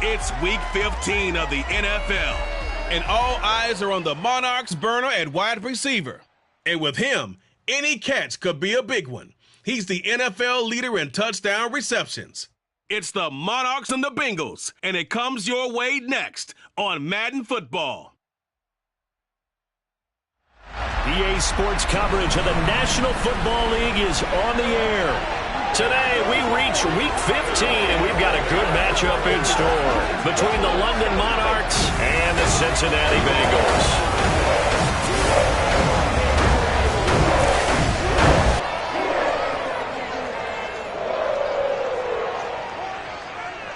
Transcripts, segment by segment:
It's Week 15 of the NFL, and all eyes are on the Monarchs burner at wide receiver. And with him, any catch could be a big one. He's the NFL leader in touchdown receptions. It's the Monarchs and the Bengals, and it comes your way next on Madden Football. EA Sports coverage of the National Football League is on the air. Today, we reach Week 15, and we've got a good matchup in store between the London Monarchs and the Cincinnati Bengals.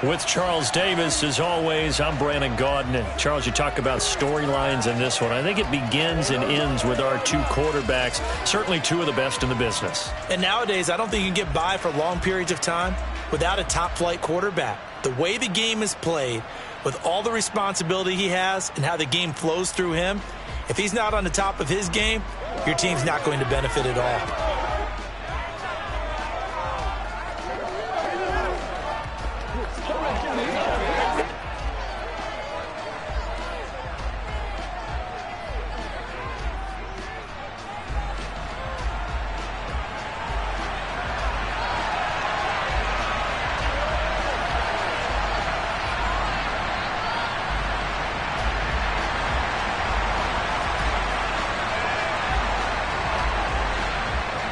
With Charles Davis, as always, I'm Brandon Gaudin. And Charles, you talk about storylines in this one. I think it begins and ends with our two quarterbacks, certainly two of the best in the business. And nowadays, I don't think you can get by for long periods of time without a top-flight quarterback. The way the game is played, with all the responsibility he has and how the game flows through him, if he's not on the top of his game, your team's not going to benefit at all.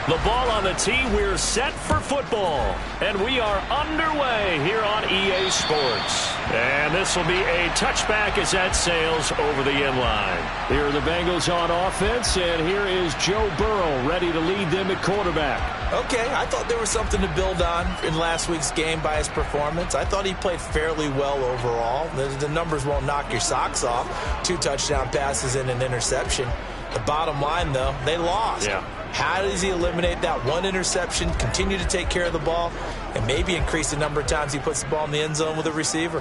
The ball on the tee, we're set for football. And we are underway here on EA Sports. And this will be a touchback as that sails over the end line. Here are the Bengals on offense, and here is Joe Burrow ready to lead them at quarterback. Okay, I thought there was something to build on in last week's game by his performance. I thought he played fairly well overall. The numbers won't knock your socks off. 2 touchdown passes and an interception. The bottom line, though, they lost. Yeah. How does he eliminate that one interception, continue to take care of the ball, and maybe increase the number of times he puts the ball in the end zone with a receiver?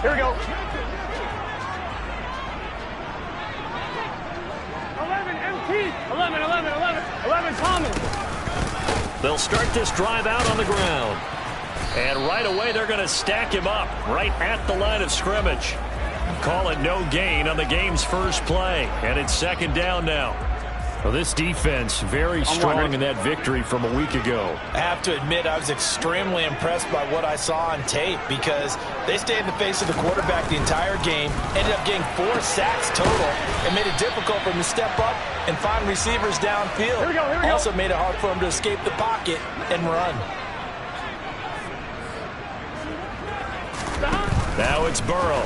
Here we go. 11 MT. 11 Thomas. They'll start this drive out on the ground. And right away, they're going to stack him up right at the line of scrimmage. Call it no gain on the game's first play. And it's second down now. Well, this defense very strong in that victory from a week ago. I have to admit, I was extremely impressed by what I saw on tape because they stayed in the face of the quarterback the entire game, ended up getting 4 sacks total, and made it difficult for him to step up and find receivers downfield. Here we go. Also made it hard for him to escape the pocket and run. Now it's Burrow.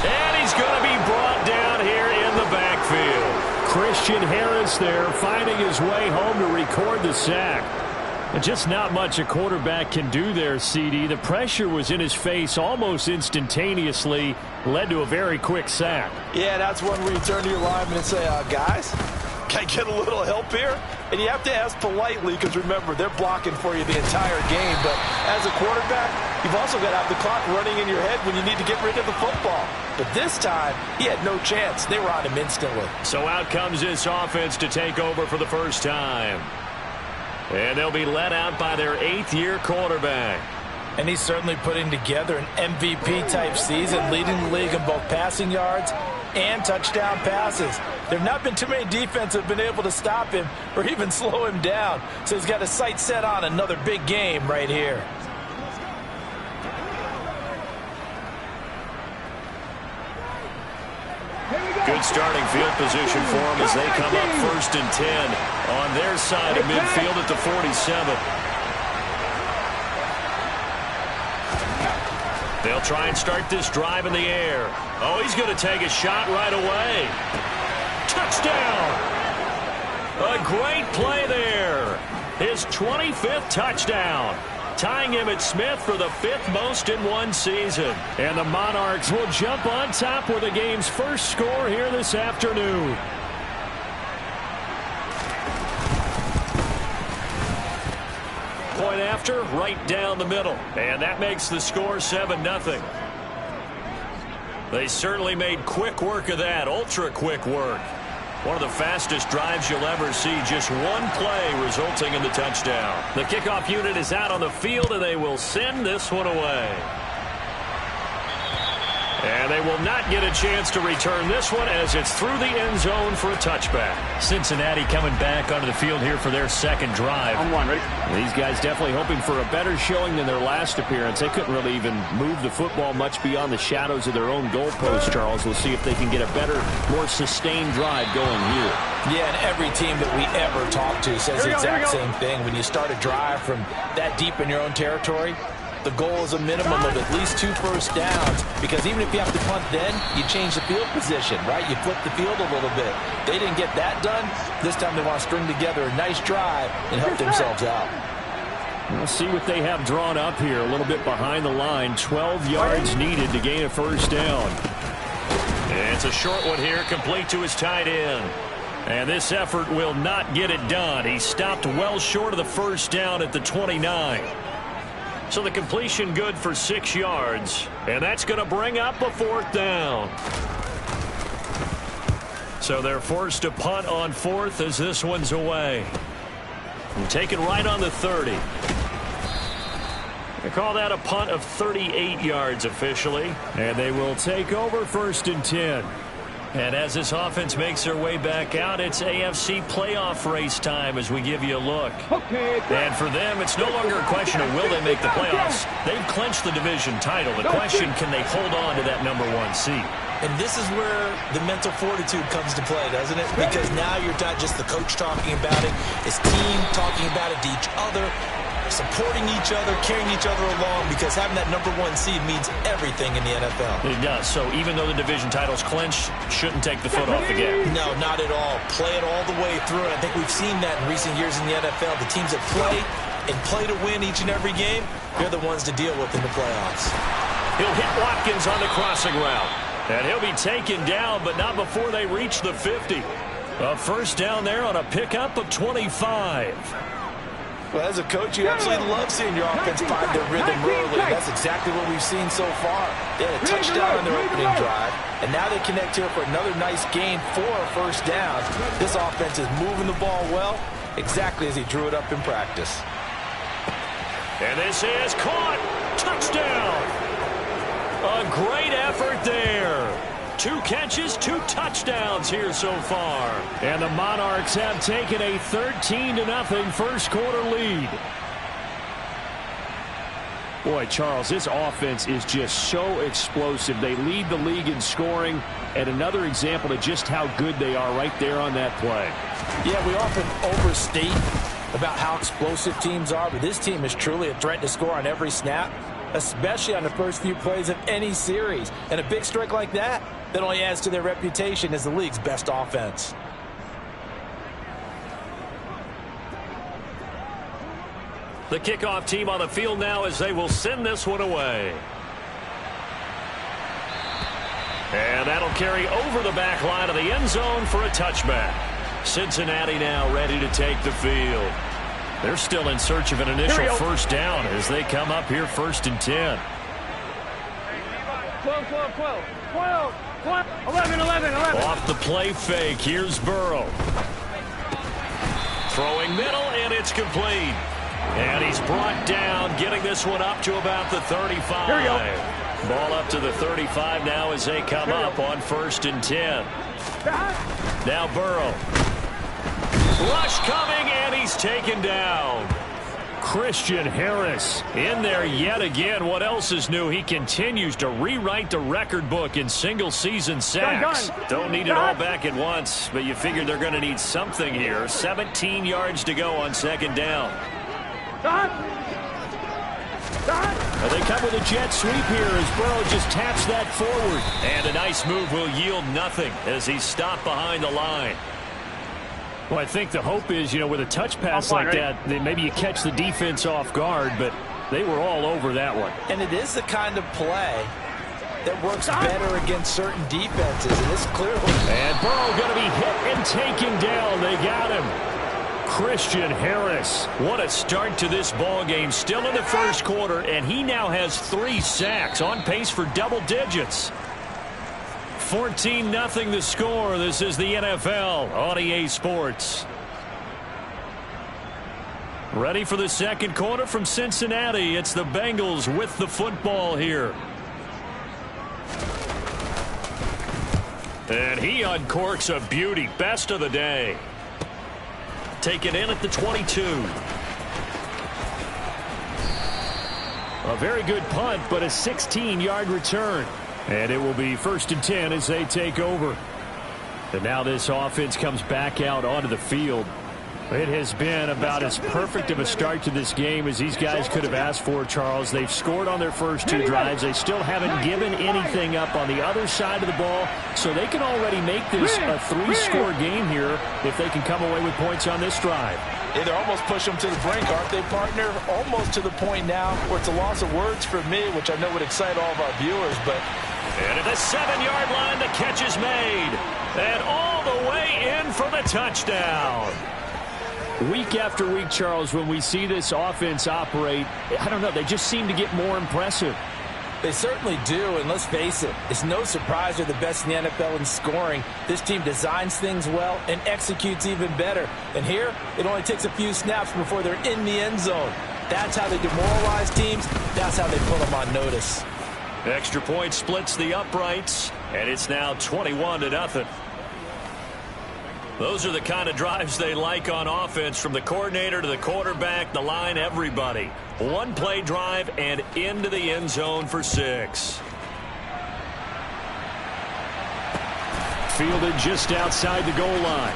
And he's going to be brought down here in the backfield. Christian Harris there finding his way home to record the sack. And just not much a quarterback can do there, CD. The pressure was in his face almost instantaneously, led to a very quick sack. Yeah, that's one where you turn to your lineman and say, guys, can I get a little help here? And you have to ask politely because, remember, they're blocking for you the entire game. But as a quarterback, you've also got to have the clock running in your head when you need to get rid of the football. But this time, he had no chance. They were on him instantly. So out comes this offense to take over for the first time. And they'll be led out by their 8th-year quarterback. And he's certainly putting together an MVP-type season, leading the league in both passing yards and touchdown passes. There have not been too many defenses that have been able to stop him or even slow him down. So he's got his sights set on another big game right here. Good starting field position for them as they come up 1st and 10 on their side of midfield at the 47. They'll try and start this drive in the air. Oh, he's going to take a shot right away. Touchdown! A great play there. His 25th touchdown. Tying him at Smith for the 5th most in one season. And the Monarchs will jump on top with the game's first score here this afternoon. Point after, right down the middle. And that makes the score 7-0. They certainly made quick work of that, ultra quick work. One of the fastest drives you'll ever see, just one play resulting in the touchdown. The kickoff unit is out on the field, and they will send this one away. And they will not get a chance to return this one as it's through the end zone for a touchback. Cincinnati coming back onto the field here for their second drive. On one, ready? These guys definitely hoping for a better showing than their last appearance. They couldn't really even move the football much beyond the shadows of their own goalpost, Charles. We'll see if they can get a better, more sustained drive going here. Yeah, and every team that we ever talk to says the exact same thing. When you start a drive from that deep in your own territory, the goal is a minimum of at least 2 first downs, because even if you have to punt then, you change the field position, right? You flip the field a little bit. They didn't get that done. This time they want to string together a nice drive and help themselves out. We'll see what they have drawn up here. A little bit behind the line. 12 yards needed to gain a first down. And it's a short one here, complete to his tight end. And this effort will not get it done. He stopped well short of the first down at the 29. So the completion good for 6 yards. And that's going to bring up a 4th down. So they're forced to punt on 4th as this one's away. And taken right on the 30. They call that a punt of 38 yards officially. And they will take over 1st and 10. And as this offense makes their way back out, it's AFC playoff race time as we give you a look. And for them, it's no longer a question of will they make the playoffs. They've clinched the division title. The question, can they hold on to that #1 seed? And this is where the mental fortitude comes to play, doesn't it? Because now you're not just the coach talking about it. It's team talking about it to each other, supporting each other, carrying each other along, because having that #1 seed means everything in the NFL. It does. So even though the division title's clinched, shouldn't take the foot off the gas. No, not at all. Play it all the way through. And I think we've seen that in recent years in the NFL. The teams that play to win each and every game, they're the ones to deal with in the playoffs. He'll hit Watkins on the crossing route. And he'll be taken down, but not before they reach the 50. A first down there on a pickup of 25. Well, as a coach, you absolutely love seeing your offense find their rhythm early. That's exactly what we've seen so far. They had a touchdown on their opening drive, and now they connect here for another nice gain for a first down. This offense is moving the ball well, exactly as he drew it up in practice. And this is caught. Touchdown. A great effort there. 2 catches, 2 touchdowns here so far. And the Monarchs have taken a 13-0 first quarter lead. Boy, Charles, this offense is just so explosive. They lead the league in scoring, and another example of just how good they are right there on that play. Yeah, we often overstate about how explosive teams are, but this team is truly a threat to score on every snap, especially on the first few plays of any series. And a big strike like that only adds to their reputation as the league's best offense. The kickoff team on the field now as they will send this one away. And that'll carry over the back line of the end zone for a touchback. Cincinnati now ready to take the field. They're still in search of an initial first down as they come up here 1st and 10. 12, 11. Off the play fake, here's Burrow. Throwing middle, and it's complete. And he's brought down, getting this one up to about the 35. Ball up to the 35 now as they come up on 1st and 10. Now Burrow. Rush coming, and he's taken down. Christian Harris in there yet again. What else is new? He continues to rewrite the record book in single-season sacks. Don't need it all back at once, but you figure they're going to need something here. 17 yards to go on 2nd down. And they come with a jet sweep here as Burrow just taps that forward. And a nice move will yield nothing as he's stopped behind the line. Well, I think the hope is, with a touch pass like that, maybe you catch the defense off guard, but they were all over that one. And it is the kind of play that works better against certain defenses, and this clearly. And Burrow going to be hit and taken down. They got him. Christian Harris. What a start to this ball game. Still in the first quarter, and he now has 3 sacks, on pace for double digits. 14-0 the score. This is the NFL on EA Sports. Ready for the second quarter from Cincinnati. It's the Bengals with the football here. And he uncorks a beauty. Best of the day. Take it in at the 22. A very good punt, but a 16-yard return. And it will be 1st and 10 as they take over. And now this offense comes back out onto the field. It has been about as perfect of a start to this game as these guys could have asked for, Charles. They've scored on their first 2 drives. They still haven't given anything up on the other side of the ball, so they can already make this a 3-score game here if they can come away with points on this drive. Yeah, they're almost pushing them to the brink, aren't they, partner? Almost to the point now where it's a loss of words for me, which I know would excite all of our viewers, but... And at the 7-yard line, the catch is made. And all the way in for the touchdown. Week after week, Charles, when we see this offense operate, I don't know, they just seem to get more impressive. They certainly do, and let's face it, it's no surprise they're the best in the NFL in scoring. This team designs things well and executes even better. And here, it only takes a few snaps before they're in the end zone. That's how they demoralize teams. That's how they put them on notice. Extra point splits the uprights, and it's now 21-0. Those are the kind of drives they like on offense, from the coordinator to the quarterback, the line, everybody. One-play drive and into the end zone for 6. Fielded just outside the goal line.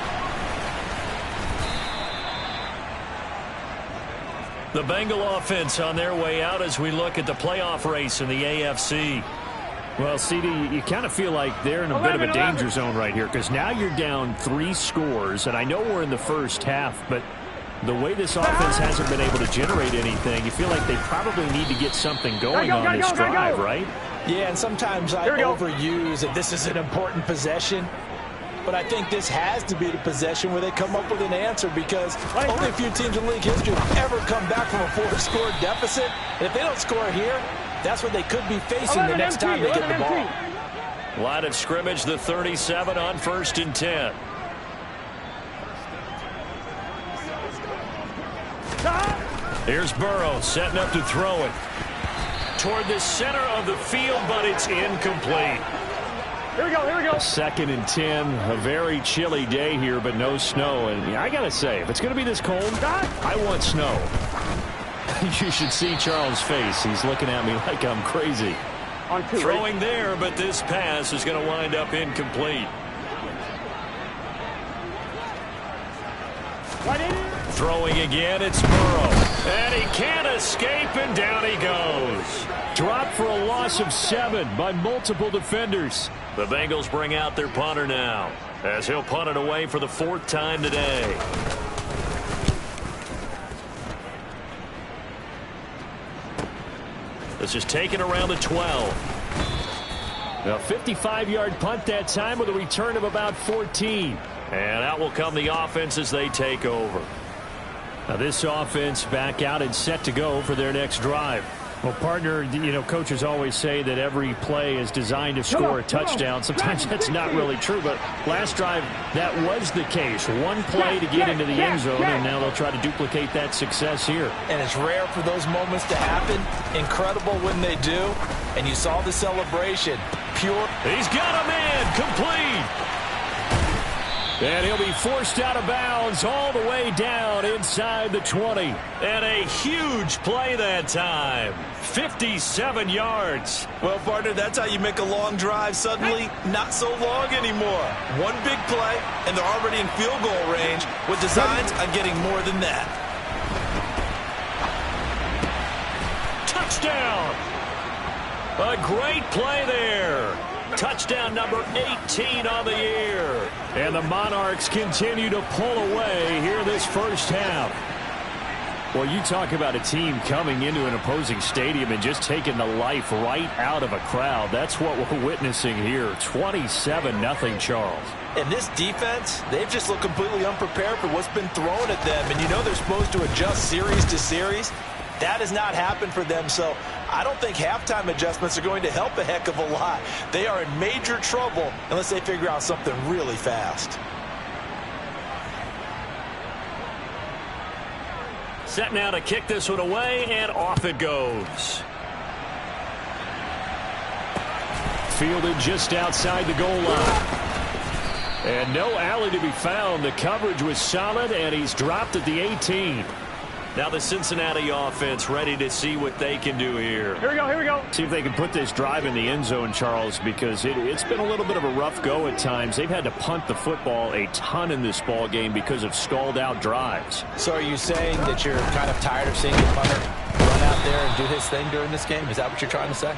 The Bengal offense on their way out as we look at the playoff race in the AFC. Well, CD, you kind of feel like they're in a bit of a danger zone right here, because now you're down 3 scores, and I know we're in the first half, but the way this offense hasn't been able to generate anything, you feel like they probably need to get something going on this drive, right? Yeah, and sometimes I overuse that this is an important possession, but I think this has to be the possession where they come up with an answer, because only a few teams in league history have ever come back from a 4-score deficit, and if they don't score here, that's what they could be facing the next time they get the ball. Line of scrimmage, the 37 on 1st and 10. Here's Burrow setting up to throw it toward the center of the field, but it's incomplete. Here we go, here we go. 2nd and 10, a very chilly day here, but no snow. And I got to say, if it's going to be this cold, I want snow. You should see Charles' face. He's looking at me like I'm crazy. Throwing there, but this pass is going to wind up incomplete. Throwing again, it's Burrow. And he can't escape, and down he goes. Dropped for a loss of 7 by multiple defenders. The Bengals bring out their punter now, as he'll punt it away for the 4th time today. This is taken around the 12. A 55-yard punt that time with a return of about 14. And out will come the offense as they take over. Now this offense back out and set to go for their next drive. Well, partner, you know, coaches always say that every play is designed to score a touchdown. Sometimes that's not really true, but last drive, that was the case. One play to get into the end zone, and now they'll try to duplicate that success here. And it's rare for those moments to happen. Incredible when they do. And you saw the celebration. Pure. He's got a man, complete. And he'll be forced out of bounds all the way down inside the 20. And a huge play that time. 57 yards. Well, partner, that's how you make a long drive suddenly not so long anymore. One big play, and they're already in field goal range with designs on getting more than that. Touchdown. A great play there. Touchdown number 18 on the year. And the Monarchs continue to pull away here this first half. Well, you talk about a team coming into an opposing stadium and just taking the life right out of a crowd. That's what we're witnessing here. 27-0, Charles. And this defense, they've just looked completely unprepared for what's been thrown at them. And you know they're supposed to adjust series to series. That has not happened for them, so I don't think halftime adjustments are going to help a heck of a lot. They are in major trouble unless they figure out something really fast. Set now to kick this one away, and off it goes. Fielded just outside the goal line. And no alley to be found. The coverage was solid, and he's dropped at the 18. Now the Cincinnati offense ready to see what they can do here. Here we go, here we go. See if they can put this drive in the end zone, Charles, because it's been a little bit of a rough go at times. They've had to punt the football a ton in this ball game because of stalled out drives. So are you saying that you're kind of tired of seeing the punter run out there and do his thing during this game? Is that what you're trying to say?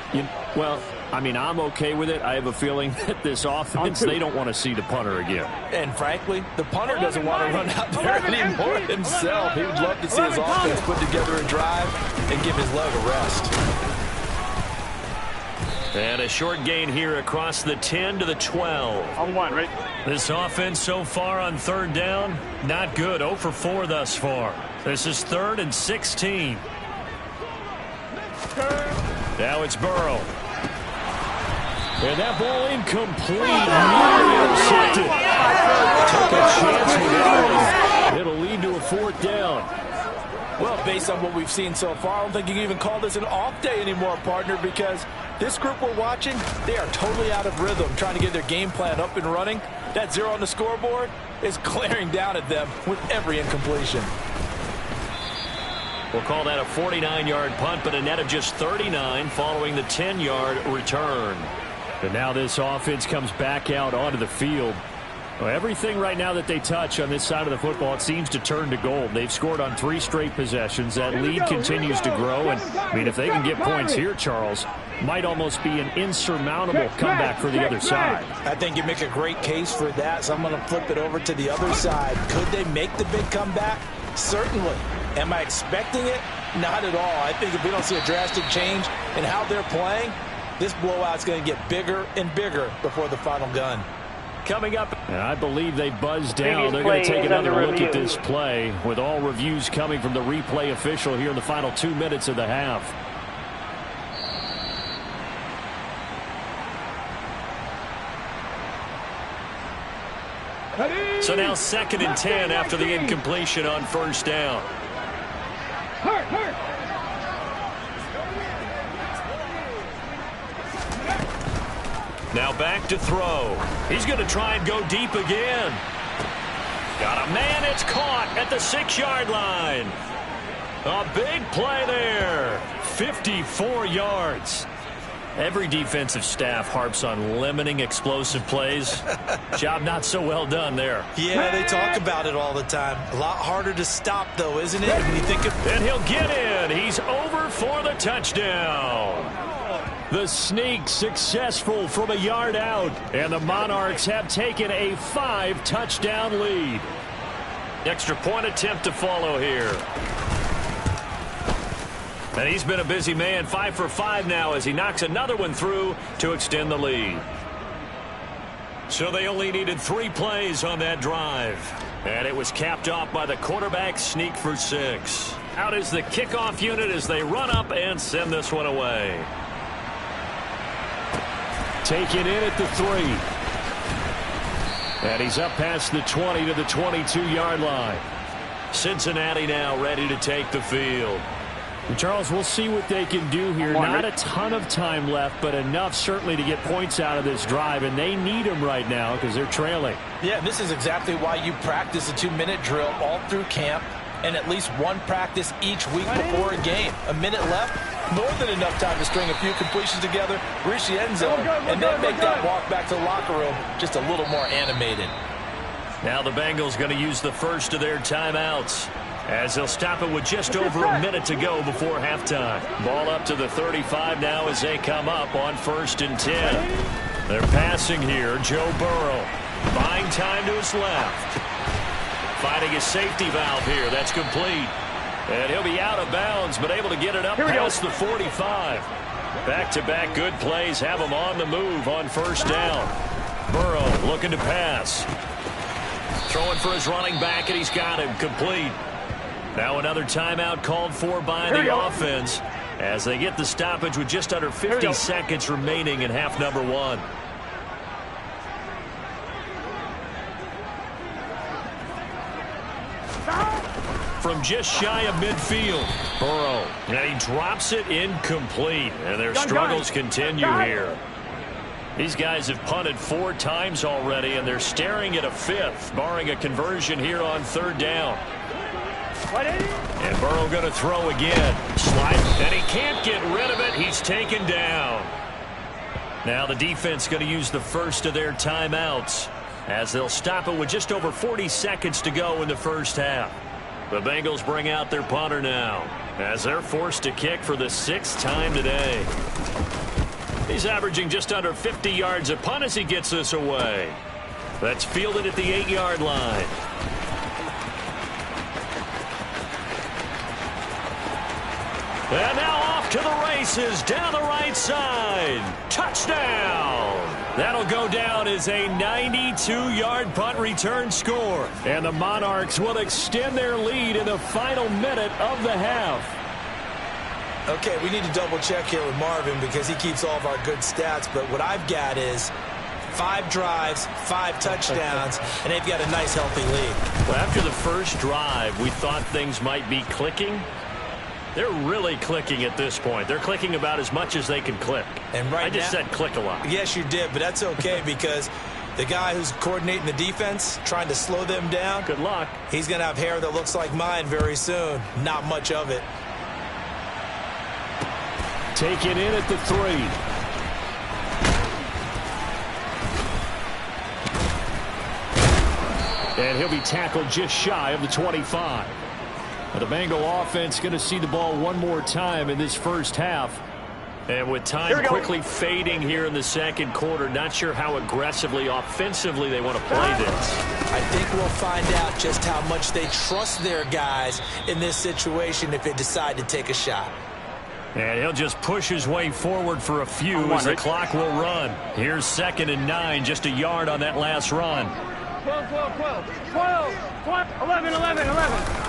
Well, I mean, I'm okay with it. I have a feeling that this offense, they don't want to see the punter again. And frankly, the punter doesn't want to run out there anymore himself. He would love to see his offense put together a drive and give his leg a rest. And a short gain here across the 10 to the 12. On one, right? This offense so far on third down, not good. 0 for 4 thus far. This is 3rd and 16. Now it's Burrow. And that ball incomplete. Nearly intercepted. Took a chance with that one. It'll lead to a 4th down. Well, based on what we've seen so far, I don't think you can even call this an off day anymore, partner, because this group we're watching, they are totally out of rhythm, trying to get their game plan up and running. That 0 on the scoreboard is glaring down at them with every incompletion. We'll call that a 49-yard punt, but a net of just 39 following the 10-yard return. And now this offense comes back out onto the field. Well, everything right now that they touch on this side of the football, it seems to turn to gold. They've scored on 3 straight possessions. That lead continues to grow. And, I mean, if they can get points here, Charles, might almost be an insurmountable comeback for the other side. I think you make a great case for that, so I'm going to flip it over to the other side. Could they make the big comeback? Certainly. Am I expecting it? Not at all. I think if we don't see a drastic change in how they're playing, this blowout's going to get bigger and bigger before the final gun. Coming up, and I believe they buzzed down. They're going to take another look at this play with all reviews coming from the replay official here in the final 2 minutes of the half. So now 2nd and 10 after the incompletion on 1st down. Now back to throw. He's going to try and go deep again. Got a man. It's caught at the 6-yard line. A big play there. 54 yards. Every defensive staff harps on limiting explosive plays. Job not so well done there. Yeah, they talk about it all the time. A lot harder to stop, though, isn't it? When you think of... And he'll get in. He's over for the touchdown. The sneak successful from a yard out. And the Monarchs have taken a 5-touchdown lead. Extra point attempt to follow here. And he's been a busy man, 5 for 5 now as he knocks another one through to extend the lead. So they only needed 3 plays on that drive. And it was capped off by the quarterback sneak for 6. Out is the kickoff unit as they run up and send this one away. Taken in at the 3. And he's up past the 20 to the 22-yard line. Cincinnati now ready to take the field. And Charles, we'll see what they can do here. Not a ton of time left, but enough certainly to get points out of this drive, and they need them right now because they're trailing. Yeah, this is exactly why you practice a 2-minute drill all through camp and at least one practice each week before a game. A minute left, more than enough time to string a few completions together, reach the end zone, and then make that walk back to the locker room just a little more animated. Now the Bengals going to use the first of their timeouts, as they'll stop it with just over a minute to go before halftime. Ball up to the 35 now as they come up on 1st and 10. They're passing here. Joe Burrow buying time to his left. Finding a safety valve here. That's complete. And he'll be out of bounds, but able to get it up past the 45. Back-to-back good plays have him on the move on 1st down. Burrow looking to pass. Throwing for his running back, and he's got him complete. Now another timeout called for by the offense as they get the stoppage with just under 50 seconds remaining in half number one. From just shy of midfield, Burrow, and he drops it incomplete, and their struggles continue here. These guys have punted 4 times already, and they're staring at a 5th, barring a conversion here on 3rd down. And Burrow going to throw again. Slide, and he can't get rid of it. He's taken down. Now the defense going to use the first of their timeouts as they'll stop it with just over 40 seconds to go in the first half. The Bengals bring out their punter now as they're forced to kick for the 6th time today. He's averaging just under 50 yards a punt as he gets this away. That's fielded at the 8-yard line. And now off to the races down the right side. Touchdown! That'll go down as a 92-yard punt return score. And the Monarchs will extend their lead in the final minute of the half. Okay, we need to double check here with Marvin because he keeps all of our good stats. But what I've got is 5 drives, 5 touchdowns, and they've got a nice, healthy lead. Well, after the first drive, we thought things might be clicking. They're really clicking at this point. They're clicking about as much as they can click. And right I just said click a lot. Yes, you did, but that's okay because the guy who's coordinating the defense, trying to slow them down. Good luck. He's going to have hair that looks like mine very soon. Not much of it. Taken in at the 3. And he'll be tackled just shy of the 25. The Bengal offense going to see the ball one more time in this first half. And with time quickly fading here in the second quarter, not sure how aggressively, offensively they want to play this. I think we'll find out just how much they trust their guys in this situation if they decide to take a shot. And he'll just push his way forward for a few as the clock will run. Here's 2nd and 9, just a yard on that last run. 12, 11.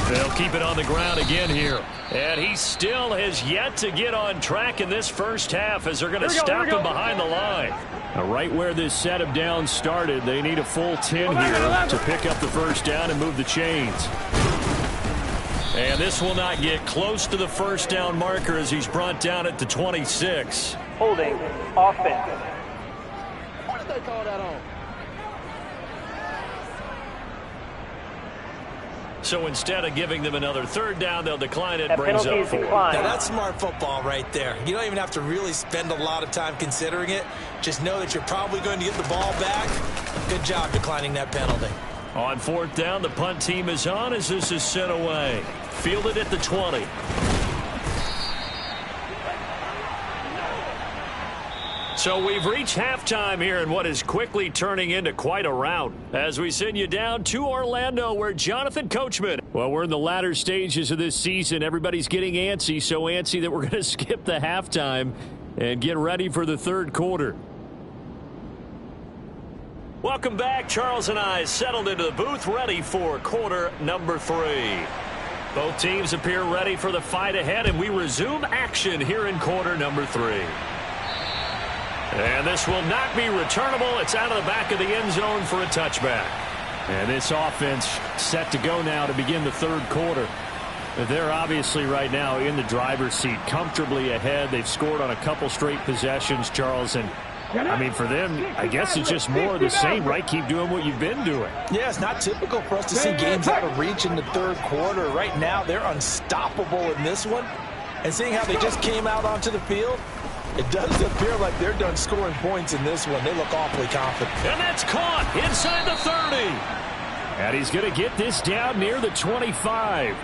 They'll keep it on the ground again here. And he still has yet to get on track in this first half as they're going to stop him behind the line. Now, right where this set of downs started, they need a full 10 here to pick up the first down and move the chains. And this will not get close to the first down marker as he's brought down at the 26. Holding offense. What did they call that on? So instead of giving them another 3rd down, they'll decline it, brings up 4. Now that's smart football right there. You don't even have to really spend a lot of time considering it. Just know that you're probably going to get the ball back. Good job declining that penalty. On 4th down, the punt team is on as this is sent away. Fielded at the 20. So we've reached halftime here in what is quickly turning into quite a rout as we send you down to Orlando where Jonathan Coachman. Well, we're in the latter stages of this season. Everybody's getting antsy, so antsy that we're going to skip the halftime and get ready for the 3rd quarter. Welcome back. Charles and I settled into the booth ready for quarter number 3. Both teams appear ready for the fight ahead, and we resume action here in quarter number 3. And this will not be returnable. It's out of the back of the end zone for a touchback. And this offense set to go now to begin the 3rd quarter. They're obviously right now in the driver's seat, comfortably ahead. They've scored on a couple straight possessions, Charles, and I mean, for them, I guess it's just more of the same, right? Keep doing what you've been doing. Yeah, it's not typical for us to see games out of reach in the 3rd quarter. Right now, they're unstoppable in this one. And seeing how they just came out onto the field, it does appear like they're done scoring points in this one. They look awfully confident. And that's caught inside the 30. And he's going to get this down near the 25.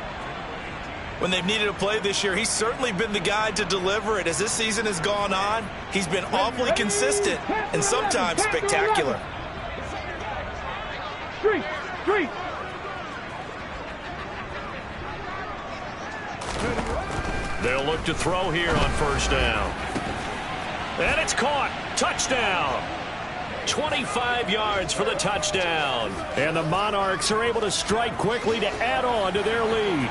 When they've needed a play this year, he's certainly been the guy to deliver it. As this season has gone on, he's been awfully consistent and sometimes spectacular. Street. They'll look to throw here on 1st down. And it's caught. Touchdown. 25 yards for the touchdown. And the Monarchs are able to strike quickly to add on to their lead.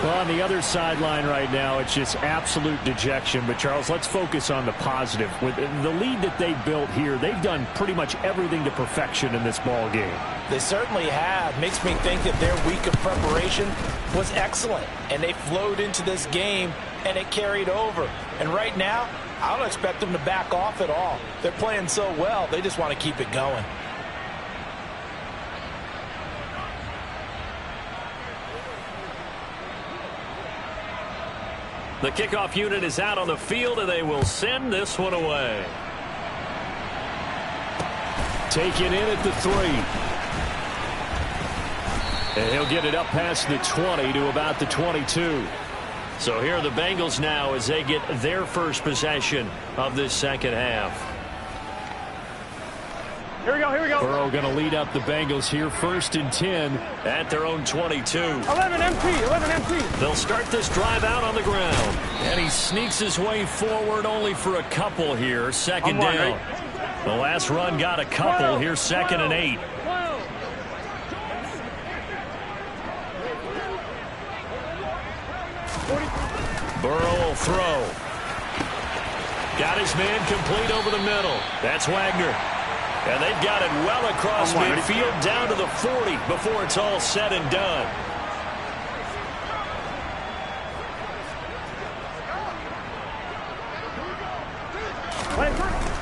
Well, on the other sideline right now, it's just absolute dejection. But, Charles, let's focus on the positive. With the lead that they built here, they've done pretty much everything to perfection in this ball game. They certainly have. Makes me think that their week of preparation was excellent. And they flowed into this game, and it carried over. And right now, I don't expect them to back off at all. They're playing so well, they just want to keep it going. The kickoff unit is out on the field, and they will send this one away. Taken in at the 3. And he'll get it up past the 20 to about the 22. So here are the Bengals now as they get their first possession of this second half. Here we go, here we go. Burrow going to lead up the Bengals here, 1st and 10 at their own 22. 11 empty. They'll start this drive out on the ground. And he sneaks his way forward only for a couple here, second down. Right? The last run got a couple here, 2nd and 8. Burrow will throw. Got his man complete over the middle. That's Wagner. And they've got it well across midfield down to the 40 before it's all said and done.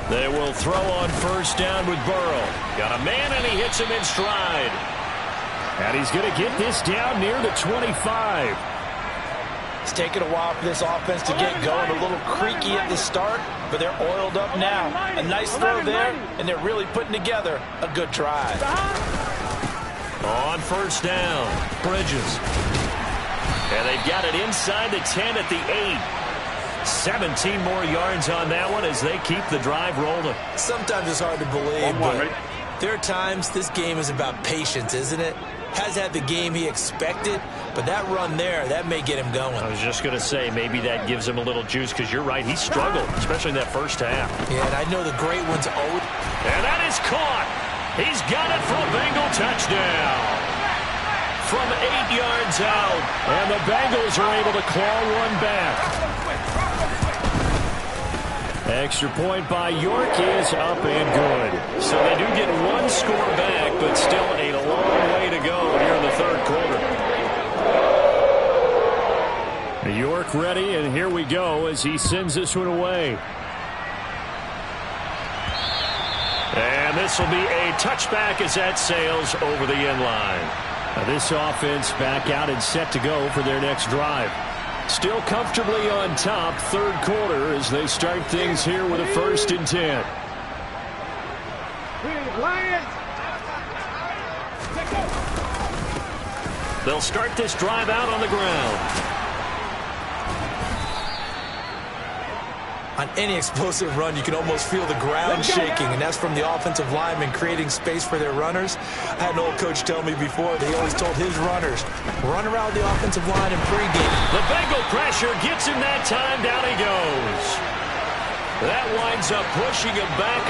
They will throw on 1st down with Burrow. Got a man, and he hits him in stride. And he's going to get this down near the 25. It's taken a while for this offense to get going. A little creaky at the start, but they're oiled up now. A nice throw there, and they're really putting together a good drive. On 1st down, Bridges. And they've got it inside the 10 at the 8. 17 more yards on that one as they keep the drive rolling. Sometimes it's hard to believe, but there are times this game is about patience, isn't it? Has had the game he expected, but that run there, that may get him going. I was just going to say, maybe that gives him a little juice, because you're right, he struggled, especially in that first half. Yeah, and I know the great ones owed. And that is caught. He's got it for a Bengal touchdown. From 8 yards out, and the Bengals are able to claw one back. Extra point by York is up and good. So they do get one score back, but still a long way to go here in the 3rd quarter. York ready, and here we go as he sends this one away. And this will be a touchback as that sails over the end line. Now this offense back out and set to go for their next drive. Still comfortably on top, 3rd quarter, as they start things here with a 1st and 10. They'll start this drive out on the ground. On any explosive run, you can almost feel the ground shaking, and that's from the offensive linemen creating space for their runners. I had an old coach tell me before, they always told his runners, run around the offensive line in pregame. The Bengal pressure gets him that time. Down he goes. That winds up pushing him back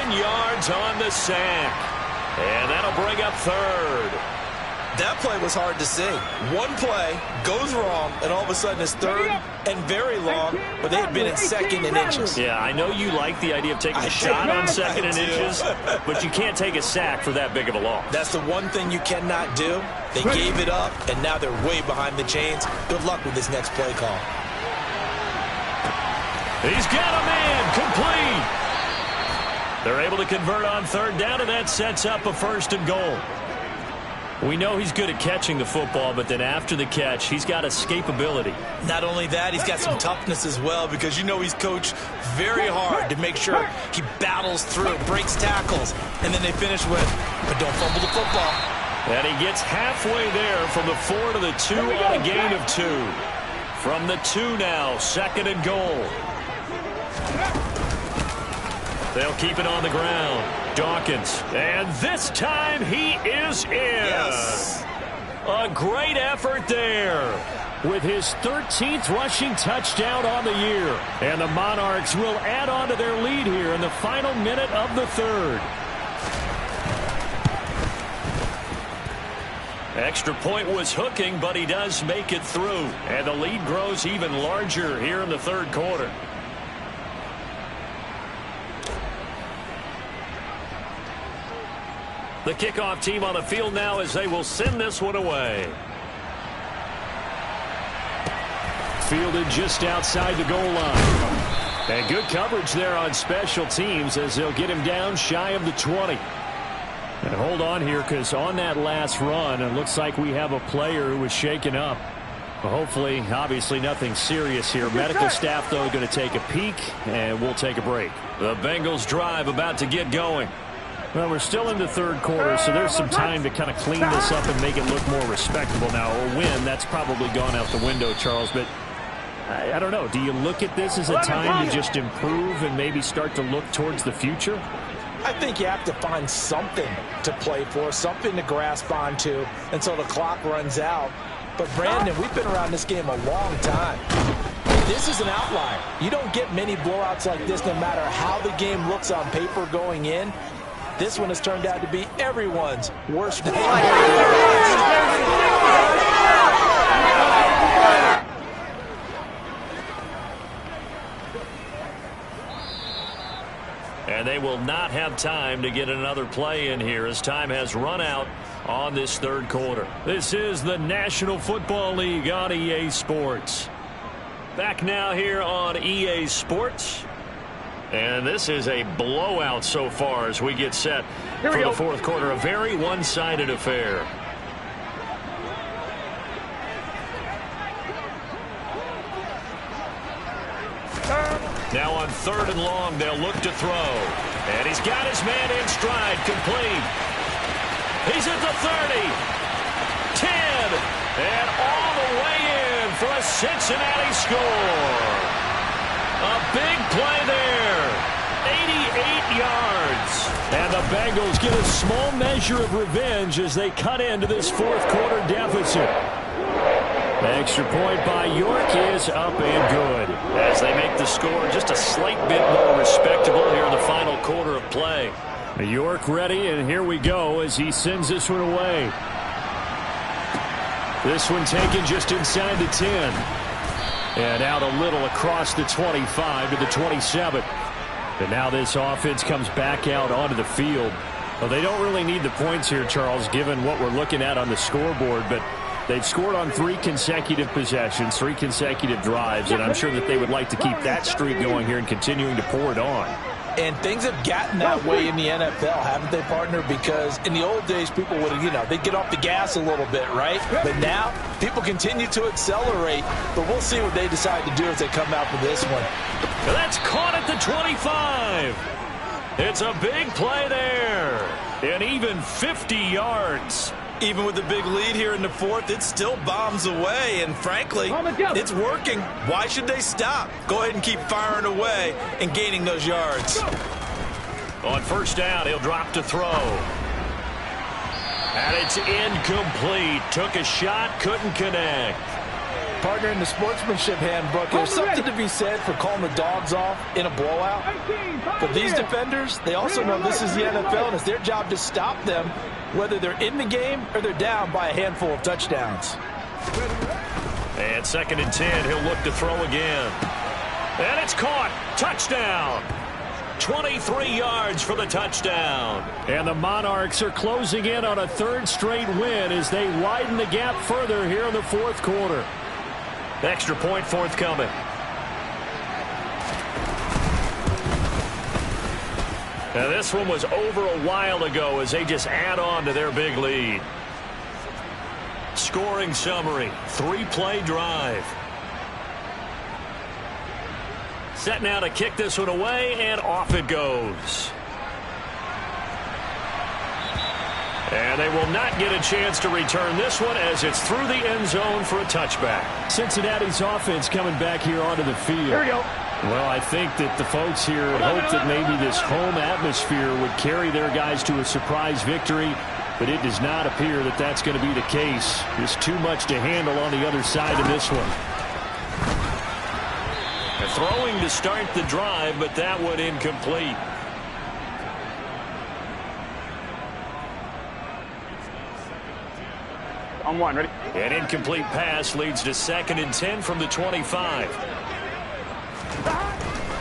11 yards on the sack. And that'll bring up 3rd. That play was hard to see. One play goes wrong, and all of a sudden it's 3rd and very long, but they had been in 2nd and inches. Yeah, I know you like the idea of taking a shot on 2nd and inches, but you can't take a sack for that big of a loss. That's the one thing you cannot do. They gave it up, and now they're way behind the chains. Good luck with this next play call. He's got a man complete. They're able to convert on 3rd down, and that sets up a 1st and goal. We know he's good at catching the football, but then after the catch, he's got escapability. Not only that, he's got some toughness as well, because you know he's coached very hard to make sure he battles through, breaks tackles, and then they finish with, but don't fumble the football. And he gets halfway there from the 4 to the 2 on a gain of 2. From the 2 now, 2nd and goal. They'll keep it on the ground. Dawkins, and this time he is in. Yes. A great effort there. with his 13th rushing touchdown on the year. And the Monarchs will add on to their lead here in the final minute of the third. Extra point was hooking, but he does make it through. And the lead grows even larger here in the third quarter. The kickoff team on the field now as they will send this one away. Fielded just outside the goal line. And good coverage there on special teams as they'll get him down shy of the 20. And hold on here, because on that last run, it looks like we have a player who was shaken up. Well, hopefully, obviously nothing serious here. Medical staff, though, going to take a peek, and we'll take a break. The Bengals drive about to get going. Well, we're still in the third quarter, so there's some time to kind of clean this up and make it look more respectable. Now, a win, that's probably gone out the window, Charles, but I don't know. Do you look at this as a time to just improve and maybe start to look towards the future? I think you have to find something to play for, something to grasp onto until the clock runs out. But, Brandon, we've been around this game a long time. This is an outlier. You don't get many blowouts like this no matter how the game looks on paper going in. This one has turned out to be everyone's worst nightmare. And they will not have time to get another play in here as time has run out on this third quarter. This is the National Football League on EA Sports. Back now here on EA Sports. And this is a blowout so far as we get set for the fourth quarter. A very one-sided affair. Now on third and long, they'll look to throw. And he's got his man in stride, complete. He's at the 30, 10, and all the way in for a Cincinnati score. A big play there, 88 yards. And the Bengals get a small measure of revenge as they cut into this fourth quarter deficit. The extra point by York is up and good as they make the score just a slight bit more respectable here in the final quarter of play. York ready, and here we go as he sends this one away. This one taken just inside the 10. And out a little across the 25 to the 27. And now this offense comes back out onto the field. Well, they don't really need the points here, Charles, given what we're looking at on the scoreboard, but they've scored on 3 consecutive possessions, 3 consecutive drives, and I'm sure that they would like to keep that streak going here and continuing to pour it on. And things have gotten that way in the NFL, haven't they, partner? Because in the old days, people would, they'd get off the gas a little bit, right? But now, people continue to accelerate, but we'll see what they decide to do as they come out for this one. That's caught at the 25. It's a big play there, and even 50 yards. Even with the big lead here in the fourth, it still bombs away, and frankly, it's working. Why should they stop? Go ahead and keep firing away and gaining those yards. On first down, he'll drop to throw. And it's incomplete. Took a shot, couldn't connect. Partner, in the sportsmanship handbook, there's something to be said for calling the dogs off in a blowout. But these defenders, they also know this is the NFL, and it's their job to stop them, whether they're in the game or they're down by a handful of touchdowns. And second and 10, he'll look to throw again. And it's caught. Touchdown. 23 yards for the touchdown. And the Monarchs are closing in on a third straight win as they widen the gap further here in the fourth quarter. Extra point forthcoming. Now this one was over a while ago as they just add on to their big lead. Scoring summary, 3-play drive. Set now to kick this one away, and off it goes. And they will not get a chance to return this one as it's through the end zone for a touchback. Cincinnati's offense coming back here onto the field. Here we go. Well, I think that the folks here had hoped that maybe this home atmosphere would carry their guys to a surprise victory. but it does not appear that that's going to be the case. There's too much to handle on the other side of this one. Throwing to start the drive, but that one incomplete. On one, ready? An incomplete pass leads to 2nd and 10 from the 25.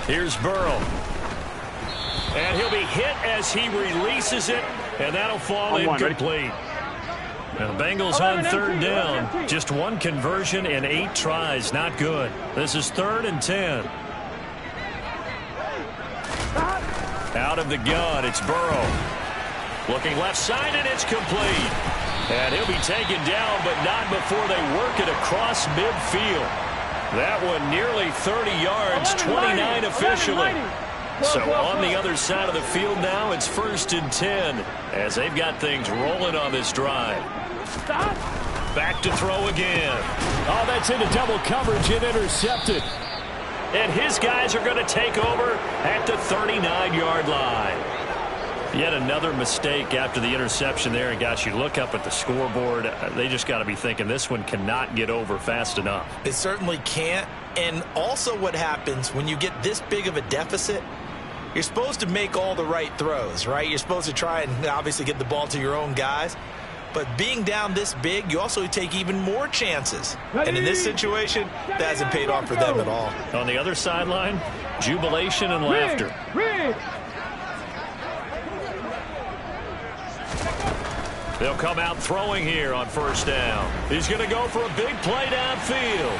Here's Burrow. And he'll be hit as he releases it, and that'll fall incomplete. And the Bengals on 3rd down. Just one conversion and 8 tries. Not good. This is 3rd and 10. Out of the gun, it's Burrow. Looking left side, and it's complete. And he'll be taken down, but not before they work it across midfield. That one nearly 30 yards, 29 officially. So on the other side of the field now, it's 1st and 10 as they've got things rolling on this drive. Back to throw again. Oh, that's into double coverage and intercepted. And his guys are going to take over at the 39-yard line. Yet another mistake after the interception there. And, gosh, you look up at the scoreboard, they just got to be thinking this one cannot get over fast enough. It certainly can't. And also what happens when you get this big of a deficit, you're supposed to make all the right throws, right? You're supposed to try and obviously get the ball to your own guys. But being down this big, you also take even more chances. And in this situation, that hasn't paid off for them at all. On the other sideline, jubilation and laughter. They'll come out throwing here on 1st down. He's going to go for a big play downfield.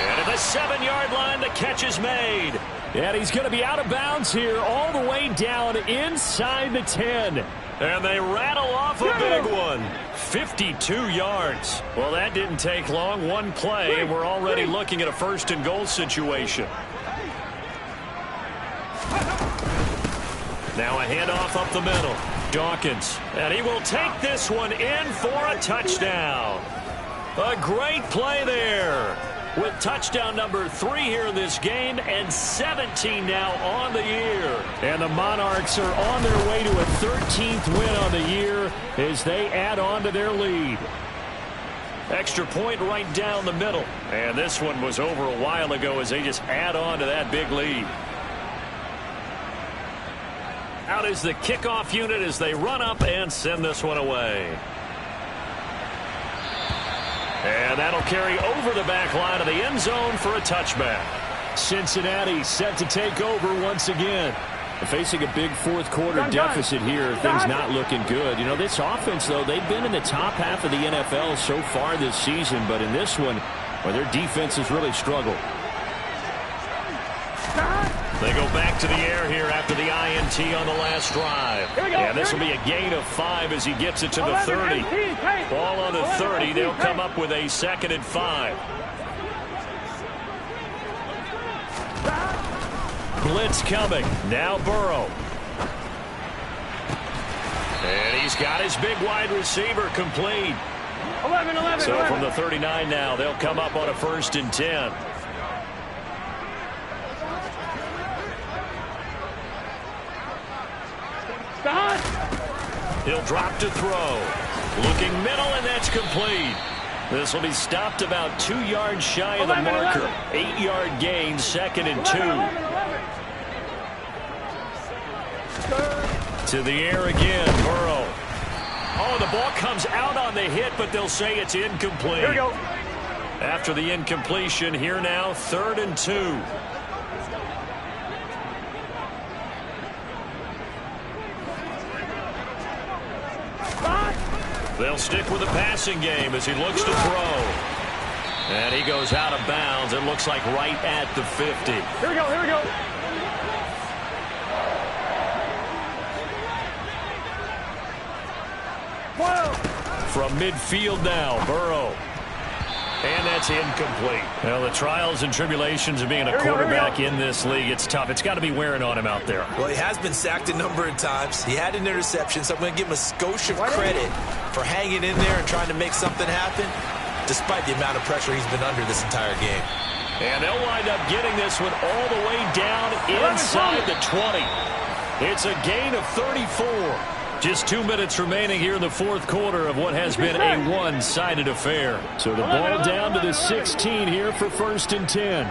And at the 7-yard line, the catch is made. And he's going to be out of bounds here all the way down inside the 10. And they rattle off a big one. 52 yards. Well, that didn't take long. One play, and we're already looking at a 1st and goal situation. Now a handoff up the middle. Dawkins. And he will take this one in for a touchdown. A great play there. With touchdown number 3 here in this game and 17 now on the year. And the Monarchs are on their way to a 13th win on the year as they add on to their lead. Extra point right down the middle. And this one was over a while ago as they just add on to that big lead. Out is the kickoff unit as they run up and send this one away. And that'll carry over the back line of the end zone for a touchback. Cincinnati set to take over once again. Facing a big 4th quarter deficit here. Things not looking good. You know, this offense, though, they've been in the top half of the NFL so far this season. But in this one, well, their defense has really struggled. They go back to the air here after the INT on the last drive. And this will be a gain of 5 as he gets it to the 30. Ball on the 30. They'll come up with a 2nd and 5. Blitz coming. Now Burrow. And he's got his big wide receiver complete. 11. So from the 39 now, they'll come up on a 1st and 10. He'll drop to throw. Looking middle, and that's complete. This will be stopped about 2 yards shy of the marker. 8-yard gain, 2nd and 2. To the air again, Burrow. Oh, the ball comes out on the hit, but they'll say it's incomplete. Here we go. After the incompletion, here now, 3rd and 2. They'll stick with the passing game as he looks to throw. And he goes out of bounds. It looks like right at the 50. Here we go. Whoa. From midfield now, Burrow. And that's incomplete. Well, the trials and tribulations of being a quarterback in this league, it's tough. It's got to be wearing on him out there. Well, he has been sacked a number of times. He had an interception, so I'm going to give him a skosh of credit for hanging in there and trying to make something happen, despite the amount of pressure he's been under this entire game. And they'll wind up getting this one all the way down inside the 20. It's a gain of 34. Just 2 minutes remaining here in the fourth quarter of what has been a one-sided affair. So the ball down to the 16 here for 1st and 10.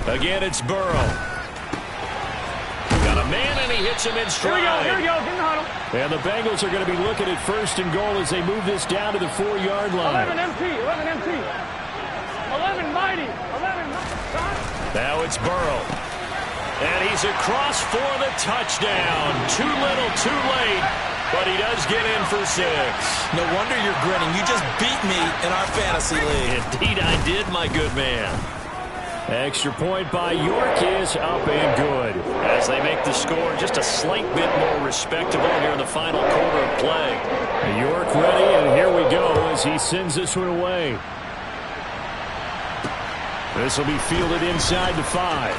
Again, it's Burrow. Got a man, and he hits him in stride. Here we go. Get in the huddle. And the Bengals are going to be looking at 1st and goal as they move this down to the 4-yard line. 11 empty. 11 empty. 11 mighty. 11 mighty. Now it's Burrow. And he's across for the touchdown. Too little, too late. But he does get in for 6. No wonder you're grinning. You just beat me in our fantasy league. Indeed I did, my good man. Extra point by York is up and good. As they make the score just a slight bit more respectable here in the final quarter of play. York ready, and here we go as he sends this one away. This will be fielded inside the 5.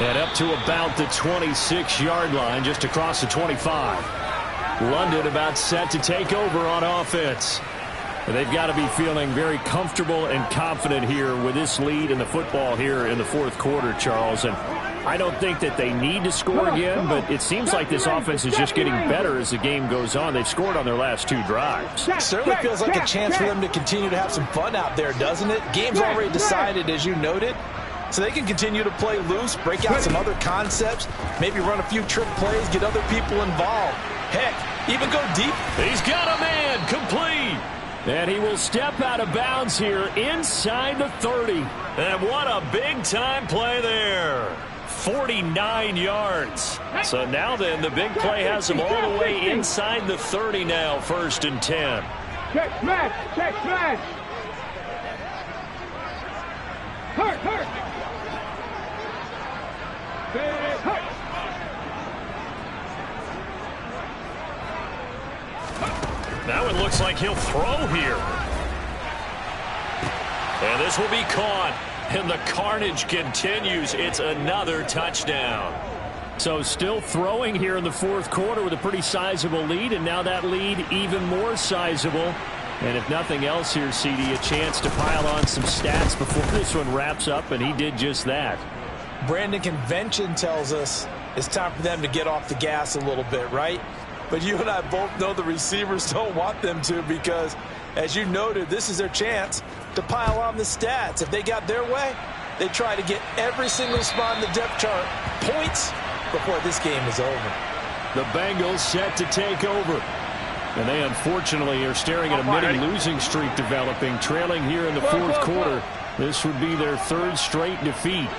And up to about the 26-yard line, just across the 25. London about set to take over on offense. They've got to be feeling very comfortable and confident here with this lead in the football here in the fourth quarter, Charles. And I don't think that they need to score again, but it seems like this offense is just getting better as the game goes on. They've scored on their last 2 drives. It certainly feels like a chance for them to continue to have some fun out there, doesn't it? Game's already decided, as you noted. So they can continue to play loose, break out some other concepts, maybe run a few trick plays, get other people involved. Heck, even go deep. He's got a man, complete. And he will step out of bounds here inside the 30. And what a big-time play there. 49 yards. So now then, the big play has him all the way inside the 30 now, 1st and 10. Check smash. Check smash. Hurt. Hurt. Now it looks like he'll throw here. And this will be caught. And the carnage continues. It's another touchdown. So still throwing here in the fourth quarter with a pretty sizable lead. And now that lead even more sizable. And if nothing else here, CD, a chance to pile on some stats before this one wraps up. And he did just that. Brandon, convention tells us it's time for them to get off the gas a little bit, right? But you and I both know the receivers don't want them to because, as you noted, this is their chance to pile on the stats. If they got their way, they try to get every single spot in the depth chart points before this game is over. The Bengals set to take over. And they unfortunately are staring at a mini losing streak developing, trailing here in the fourth quarter. This would be their 3rd straight defeat.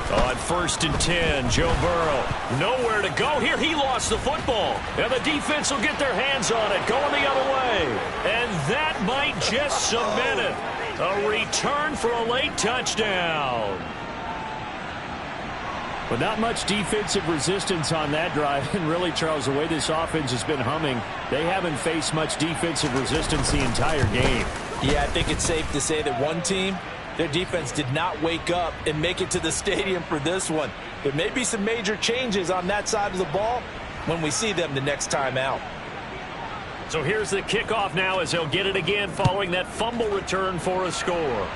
On 1st and 10, Joe Burrow. Nowhere to go here. He lost the football. And the defense will get their hands on it, going the other way. And that might just cement it. A return for a late touchdown. But not much defensive resistance on that drive. And really, Charles, the way this offense has been humming, they haven't faced much defensive resistance the entire game. Yeah, I think it's safe to say that one team, their defense did not wake up and make it to the stadium for this one. There may be some major changes on that side of the ball when we see them the next time out. So here's the kickoff now as they'll get it again following that fumble return for a score.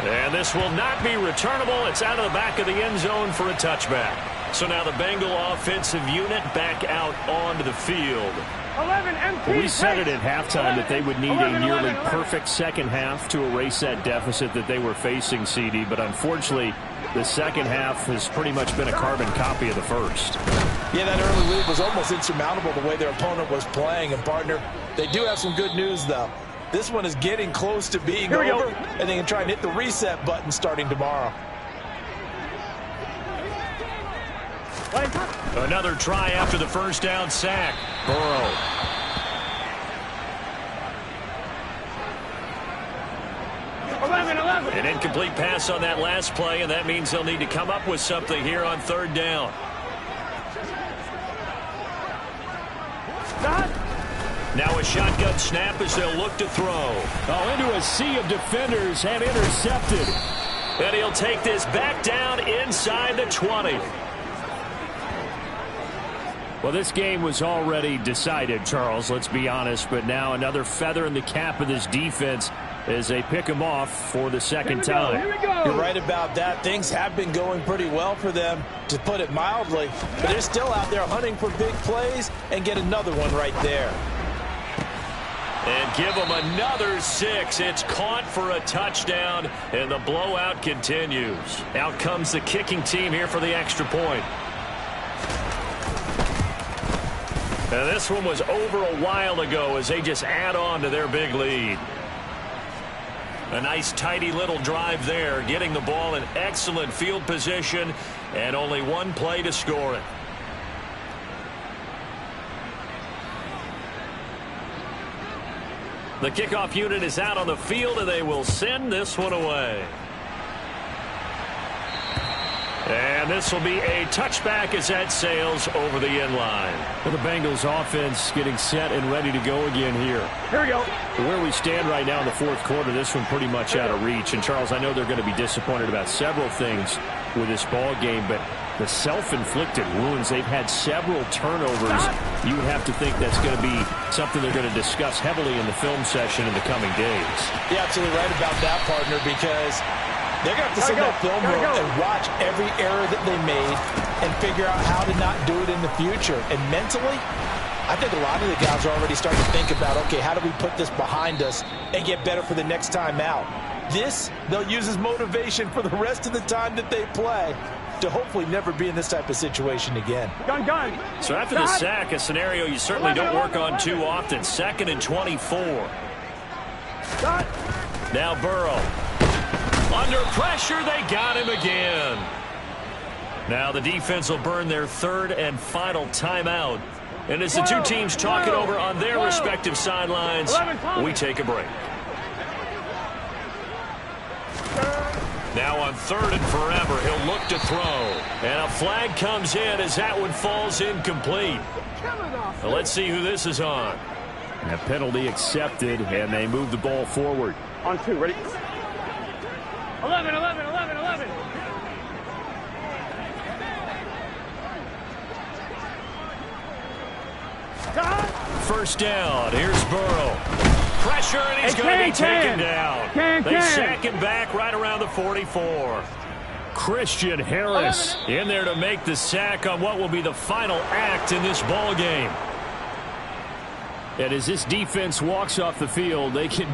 And this will not be returnable. It's out of the back of the end zone for a touchback. So now the Bengal offensive unit back out onto the field. 11 empty. We said it at halftime that they would need a nearly perfect second half to erase that deficit that they were facing, CD. But unfortunately, the second half has pretty much been a carbon copy of the first. Yeah, that early lead was almost insurmountable the way their opponent was playing. And, partner, they do have some good news, though. This one is getting close to being over, and they can try and hit the reset button starting tomorrow. Another try after the first down sack. Burrow. An incomplete pass on that last play, and that means they'll need to come up with something here on 3rd down. Now a shotgun snap as they'll look to throw. Oh, into a sea of defenders and intercepted. And he'll take this back down inside the 20. Well, this game was already decided, Charles, let's be honest. But now another feather in the cap of this defense as they pick them off for the second time. Here we go. You're right about that. Things have been going pretty well for them, to put it mildly. But they're still out there hunting for big plays and get another one right there. And give them another 6. It's caught for a touchdown, and the blowout continues. Out comes the kicking team here for the extra point. And this one was over a while ago as they just add on to their big lead. A nice, tidy little drive there, getting the ball in excellent field position, and only one play to score it. The kickoff unit is out on the field, and they will send this one away. And this will be a touchback as that sails over the end line. Well, the Bengals offense getting set and ready to go again here. Here we go. Where we stand right now in the fourth quarter, this one pretty much out of reach. And, Charles, I know they're going to be disappointed about several things with this ball game, but the self-inflicted wounds, they've had several turnovers. You would have to think that's going to be something they're going to discuss heavily in the film session in the coming days. You're absolutely right about that, partner, because they're going to have to sit in that film room and watch every error that they made and figure out how to not do it in the future. And mentally, I think a lot of the guys are already starting to think about, okay, how do we put this behind us and get better for the next time out? This, they'll use as motivation for the rest of the time that they play to hopefully never be in this type of situation again. Gun. So after the sack, a scenario you certainly don't work on too often. 2nd and 24. Got. Now Burrow. Under pressure, they got him again. Now the defense will burn their 3rd and final timeout. And as the two teams talk it over on their respective sidelines, we take a break. Now on 3rd and forever, he'll look to throw. And a flag comes in as that one falls incomplete. Now let's see who this is on. A penalty accepted, and they move the ball forward. On 2, ready? 11. First down. Here's Burrow. Pressure, and he's going to be taken down. They sack him back right around the 44. Christian Harris in there to make the sack on what will be the final act in this ball game. And as this defense walks off the field, they can do